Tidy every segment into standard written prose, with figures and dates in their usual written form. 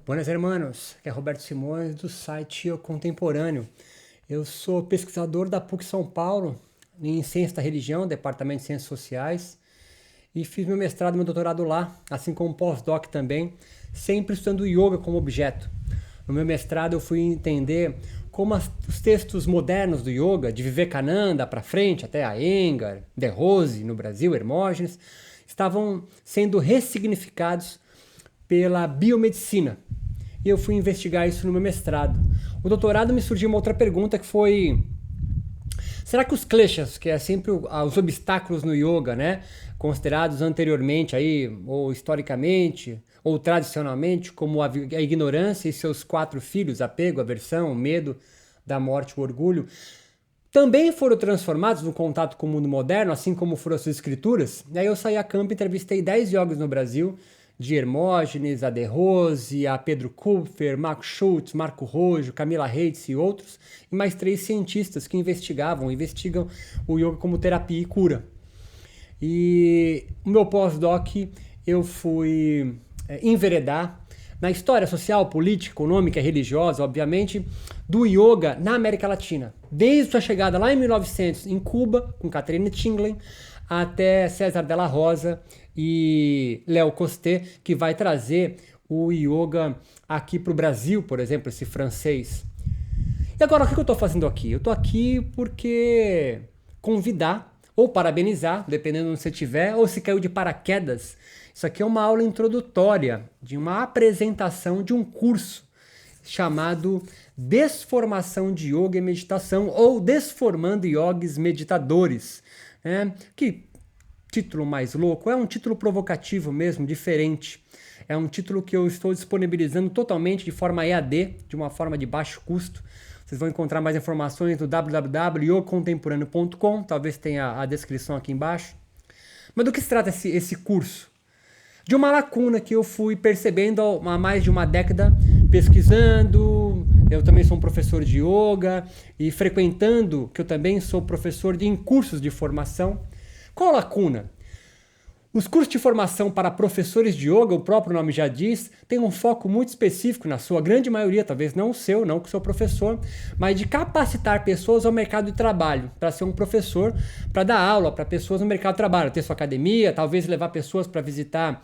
Buenas hermanos, aqui é Roberto Simões do site Eu Contemporâneo. Eu sou pesquisador da PUC São Paulo em Ciência da Religião, Departamento de Ciências Sociais, e fiz meu mestrado e meu doutorado lá, assim como pós-doc também, sempre estudando o yoga como objeto. No meu mestrado eu fui entender como os textos modernos do yoga, de Vivekananda para frente, até Iyengar, De Rose no Brasil, Hermógenes, estavam sendo ressignificados pela biomedicina. E eu fui investigar isso no meu mestrado. O doutorado me surgiu uma outra pergunta que foi: será que os kleshas, que é sempre os obstáculos no yoga, né, considerados anteriormente aí, ou historicamente, ou tradicionalmente, como a ignorância e seus 4 filhos, apego, aversão, medo da morte, o orgulho, também foram transformados no contato com o mundo moderno, assim como foram as suas escrituras? E aí eu saí a campo e entrevistei 10 yogis no Brasil, de Hermógenes, a De Rose, a Pedro Kupfer, Marco Schultz, Marco Rojo, Camila Reitz e outros, e mais 3 cientistas que investigam o yoga como terapia e cura. E o meu pós-doc eu fui enveredar na história social, política, econômica e religiosa, obviamente, do yoga na América Latina. Desde sua chegada lá em 1900 em Cuba, com Catherine Tingley, até César Della Rosa e Léo Costé, que vai trazer o yoga aqui para o Brasil, por exemplo, esse francês. E agora, o que eu estou fazendo aqui? Eu estou aqui porque convidar ou parabenizar, dependendo de onde você estiver, ou se caiu de paraquedas. Isso aqui é uma aula introdutória de uma apresentação de um curso chamado Desformação de Yoga e Meditação, ou Desformando Yogis Meditadores. Que título mais louco, é um título provocativo mesmo, diferente. É um título que eu estou disponibilizando totalmente de forma EAD, de uma forma de baixo custo. Vocês vão encontrar mais informações no www.yocontemporâneo.com, talvez tenha a descrição aqui embaixo. Mas do que se trata esse curso? De uma lacuna que eu fui percebendo há mais de uma década, pesquisando. Eu também sou um professor de yoga e frequentando, que eu também sou professor em cursos de formação. Qual a lacuna? Os cursos de formação para professores de yoga, o próprio nome já diz, tem um foco muito específico, na sua grande maioria, talvez não o seu, não que sou professor, mas de capacitar pessoas ao mercado de trabalho, para ser um professor, para dar aula para pessoas no mercado de trabalho, ter sua academia, talvez levar pessoas para visitar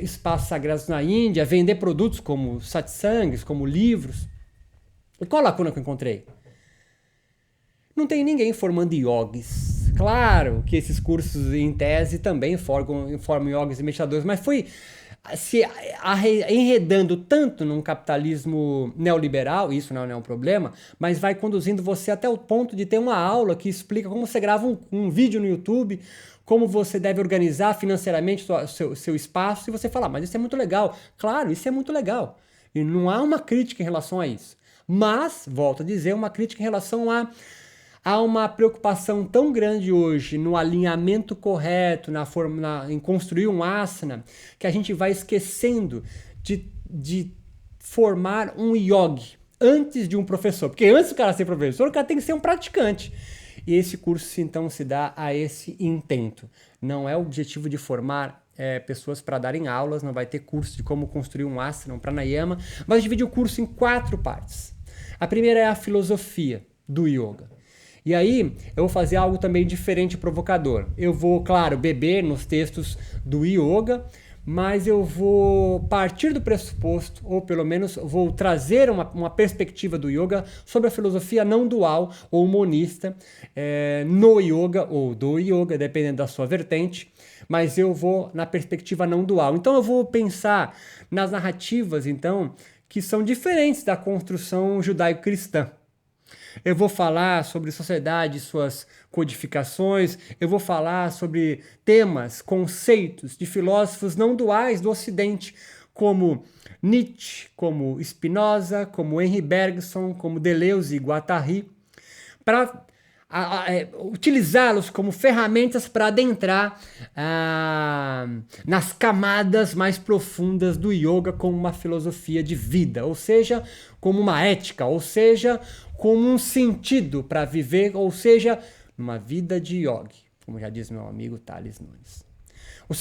espaços sagrados na Índia, vender produtos como satsangs, como livros. E qual a lacuna que eu encontrei? Não tem ninguém formando yogis. Claro que esses cursos em tese também formam yogis e meditadores, mas foi se enredando tanto num capitalismo neoliberal, isso não é um problema, mas vai conduzindo você até o ponto de ter uma aula que explica como você grava um vídeo no YouTube, como você deve organizar financeiramente seu espaço, e você fala, mas isso é muito legal. Claro, isso é muito legal. E não há uma crítica em relação a isso. Mas, volto a dizer, uma crítica em relação há uma preocupação tão grande hoje no alinhamento correto, em construir um asana, que a gente vai esquecendo de formar um yogi antes de um professor. Porque antes do cara ser professor, o cara tem que ser um praticante. E esse curso, então, se dá a esse intento. Não é o objetivo de formar pessoas para darem aulas, não vai ter curso de como construir um asana, um pranayama, mas divide o curso em 4 partes. A primeira é a filosofia do yoga. E aí, eu vou fazer algo também diferente e provocador. Eu vou, claro, beber nos textos do yoga, mas eu vou partir do pressuposto, ou pelo menos vou trazer uma perspectiva do yoga sobre a filosofia não dual ou monista no yoga, ou do yoga, dependendo da sua vertente, mas eu vou na perspectiva não dual. Então eu vou pensar nas narrativas, então, que são diferentes da construção judaico-cristã. Eu vou falar sobre sociedade e suas codificações, eu vou falar sobre temas, conceitos de filósofos não duais do Ocidente, como Nietzsche, como Spinoza, como Henri Bergson, como Deleuze e Guattari, para utilizá-los como ferramentas para adentrar nas camadas mais profundas do yoga como uma filosofia de vida, ou seja, como uma ética, ou seja, como um sentido para viver, ou seja, uma vida de yogi, como já diz meu amigo Thales Nunes. O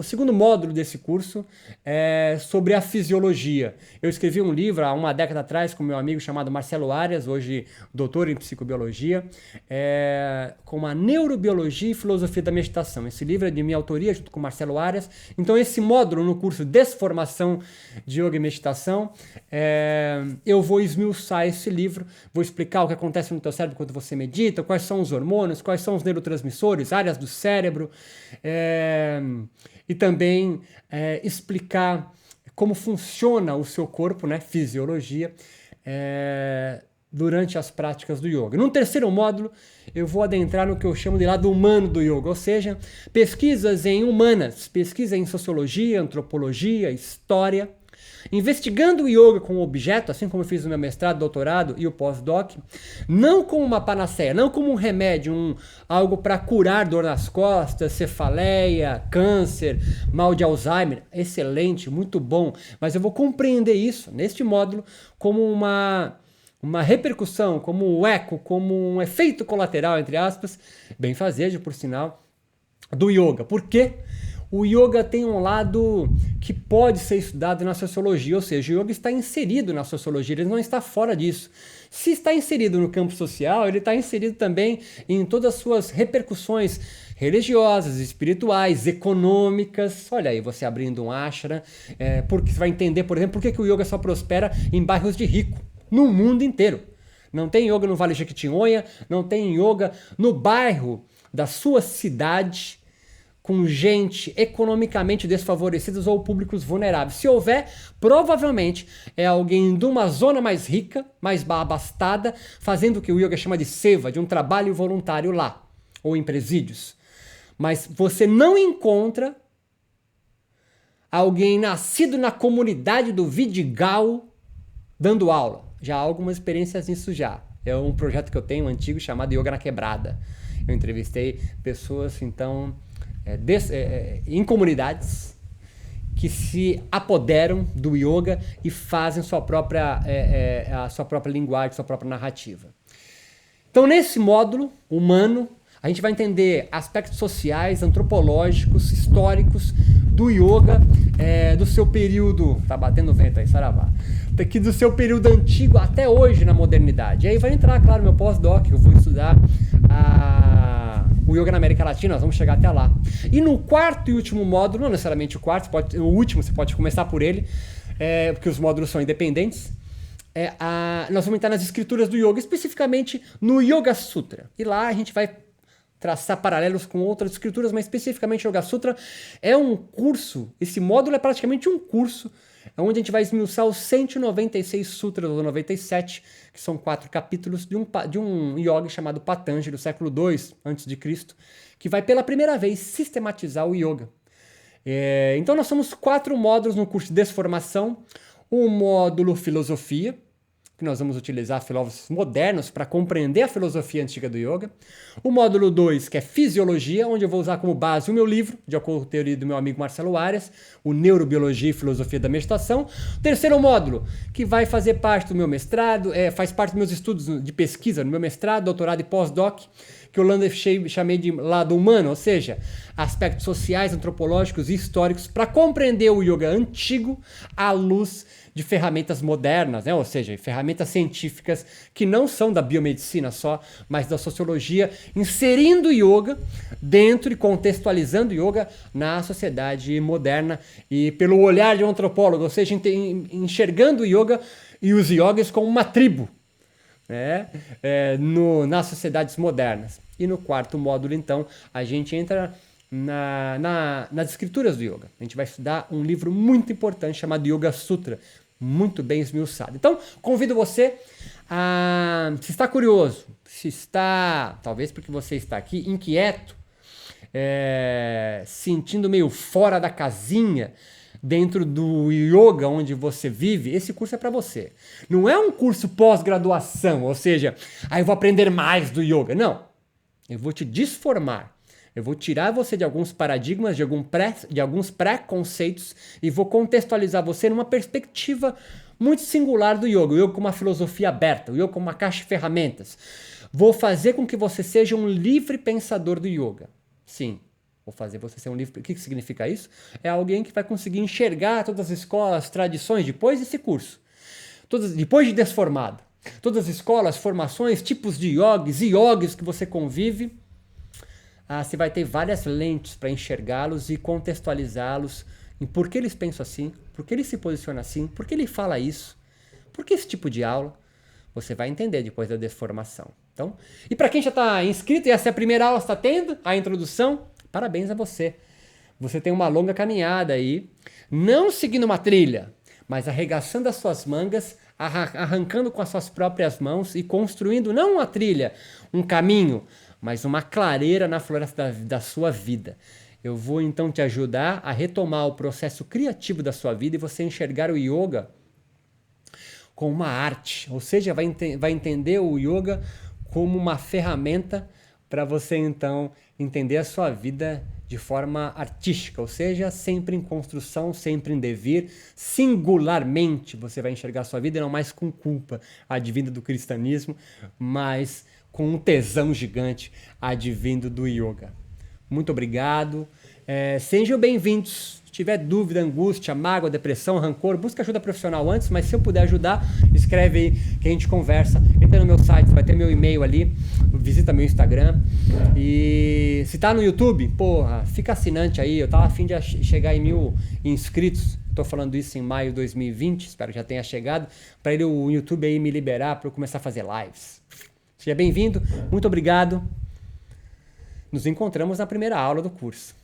segundo módulo desse curso é sobre a fisiologia. Eu escrevi um livro há uma década atrás com meu amigo chamado Marcelo Arias, hoje doutor em psicobiologia, com a neurobiologia e filosofia da meditação. Esse livro é de minha autoria, junto com Marcelo Arias. Então, esse módulo no curso Desformação de Yoga e Meditação, eu vou esmiuçar esse livro, vou explicar o que acontece no teu cérebro quando você medita, quais são os hormônios, quais são os neurotransmissores, áreas do cérebro, e também explicar como funciona o seu corpo, né, fisiologia, durante as práticas do yoga. No terceiro módulo, eu vou adentrar no que eu chamo de lado humano do yoga, ou seja, pesquisas em humanas, pesquisa em sociologia, antropologia, história, investigando o yoga como objeto, assim como eu fiz no meu mestrado, doutorado e o pós-doc, não como uma panaceia, não como um remédio, algo para curar dor nas costas, cefaleia, câncer, mal de Alzheimer. Excelente, muito bom, mas eu vou compreender isso neste módulo como uma repercussão, como um eco, como um efeito colateral, entre aspas, bem fazejo, por sinal, do yoga. Por quê? O yoga tem um lado que pode ser estudado na sociologia, ou seja, o yoga está inserido na sociologia, ele não está fora disso. Se está inserido no campo social, ele está inserido também em todas as suas repercussões religiosas, espirituais, econômicas. Olha aí, você abrindo um ashram, porque você vai entender, por exemplo, por que o yoga só prospera em bairros de rico, no mundo inteiro. Não tem yoga no Vale Jequitinhonha, não tem yoga no bairro da sua cidade, com gente economicamente desfavorecida ou públicos vulneráveis. Se houver, provavelmente é alguém de uma zona mais rica, mais abastada, fazendo o que o yoga chama de seva, de um trabalho voluntário lá, ou em presídios. Mas você não encontra alguém nascido na comunidade do Vidigal dando aula. Já há algumas experiências nisso já. É um projeto que eu tenho antigo chamado Yoga na Quebrada. Eu entrevistei pessoas, então, em comunidades que se apoderam do yoga e fazem a sua própria linguagem, sua própria narrativa. Então, nesse módulo humano, a gente vai entender aspectos sociais, antropológicos, históricos do yoga, do seu período... Tá batendo vento aí, saravá. Daqui do seu período antigo até hoje na modernidade. E aí vai entrar, claro, meu pós-doc, eu vou estudar o yoga na América Latina, nós vamos chegar até lá. E no quarto e último módulo, não necessariamente o quarto, o último você pode começar por ele, porque os módulos são independentes, nós vamos entrar nas escrituras do yoga, especificamente no Yoga Sutra. E lá a gente vai traçar paralelos com outras escrituras, mas especificamente o Yoga Sutra é um curso, esse módulo é praticamente um curso, onde a gente vai esmiuçar os 196 sutras, ou 97, que são 4 capítulos de um yogi chamado Patanjali, do século II a.C., que vai pela primeira vez sistematizar o yoga. Então nós somos 4 módulos no curso de Desformação, o módulo Filosofia, que nós vamos utilizar filósofos modernos para compreender a filosofia antiga do yoga. O módulo 2, que é Fisiologia, onde eu vou usar como base o meu livro, de acordo com a teoria do meu amigo Marcelo Arias, o Neurobiologia e Filosofia da Meditação. O terceiro módulo, que vai fazer parte do meu mestrado, faz parte dos meus estudos de pesquisa no meu mestrado, doutorado e pós-doc, que eu chamei de lado humano, ou seja, aspectos sociais, antropológicos e históricos para compreender o yoga antigo à luz de ferramentas modernas, né? Ou seja, ferramentas científicas que não são da biomedicina só, mas da sociologia, inserindo o yoga dentro e contextualizando o yoga na sociedade moderna e pelo olhar de um antropólogo, ou seja, enxergando o yoga e os yogis como uma tribo, né? Nas sociedades modernas. E no quarto módulo, então, a gente entra nas escrituras do yoga. A gente vai estudar um livro muito importante chamado Yoga Sutra, muito bem esmiuçado. Então, convido você se está curioso, se está, talvez porque você está aqui, inquieto, sentindo meio fora da casinha, dentro do yoga onde você vive, esse curso é para você. Não é um curso pós-graduação, ou seja, eu vou aprender mais do yoga. Não, eu vou te desformar. Eu vou tirar você de alguns paradigmas, de alguns preconceitos e vou contextualizar você numa perspectiva muito singular do yoga. O yoga como uma filosofia aberta, o yoga como uma caixa de ferramentas. Vou fazer com que você seja um livre pensador do yoga. Sim, Vou fazer você ser um livre... O que significa isso? É alguém que vai conseguir enxergar todas as escolas, tradições, depois desse curso. Depois de desformado. Todas as escolas, formações, tipos de yogis que você convive. Você vai ter várias lentes para enxergá-los e contextualizá-los em por que eles pensam assim, por que ele se posiciona assim, por que ele fala isso, por que esse tipo de aula. Você vai entender depois da desformação. Então, e para quem já está inscrito, e essa é a primeira aula que está tendo, a introdução, parabéns a você. Você tem uma longa caminhada aí, não seguindo uma trilha, mas arregaçando as suas mangas, arrancando com as suas próprias mãos e construindo não uma trilha, um caminho, mas uma clareira na floresta da sua vida. Eu vou então te ajudar a retomar o processo criativo da sua vida e você enxergar o yoga como uma arte, ou seja, vai entender o yoga como uma ferramenta para você então entender a sua vida de forma artística, ou seja, sempre em construção, sempre em devir, singularmente você vai enxergar a sua vida não mais com culpa advinda do cristianismo, mas com um tesão gigante advindo do yoga. Muito obrigado, sejam bem-vindos. Se tiver dúvida, angústia, mágoa, depressão, rancor, busca ajuda profissional antes, mas se eu puder ajudar, escreve aí que a gente conversa. Entra no meu site, vai ter meu e-mail ali, visita meu Instagram. E se tá no YouTube, porra, fica assinante aí. Eu tava a fim de chegar em 1000 inscritos. Tô falando isso em maio de 2020, espero que já tenha chegado, para o YouTube aí me liberar para eu começar a fazer lives. Seja bem-vindo, muito obrigado. Nos encontramos na primeira aula do curso.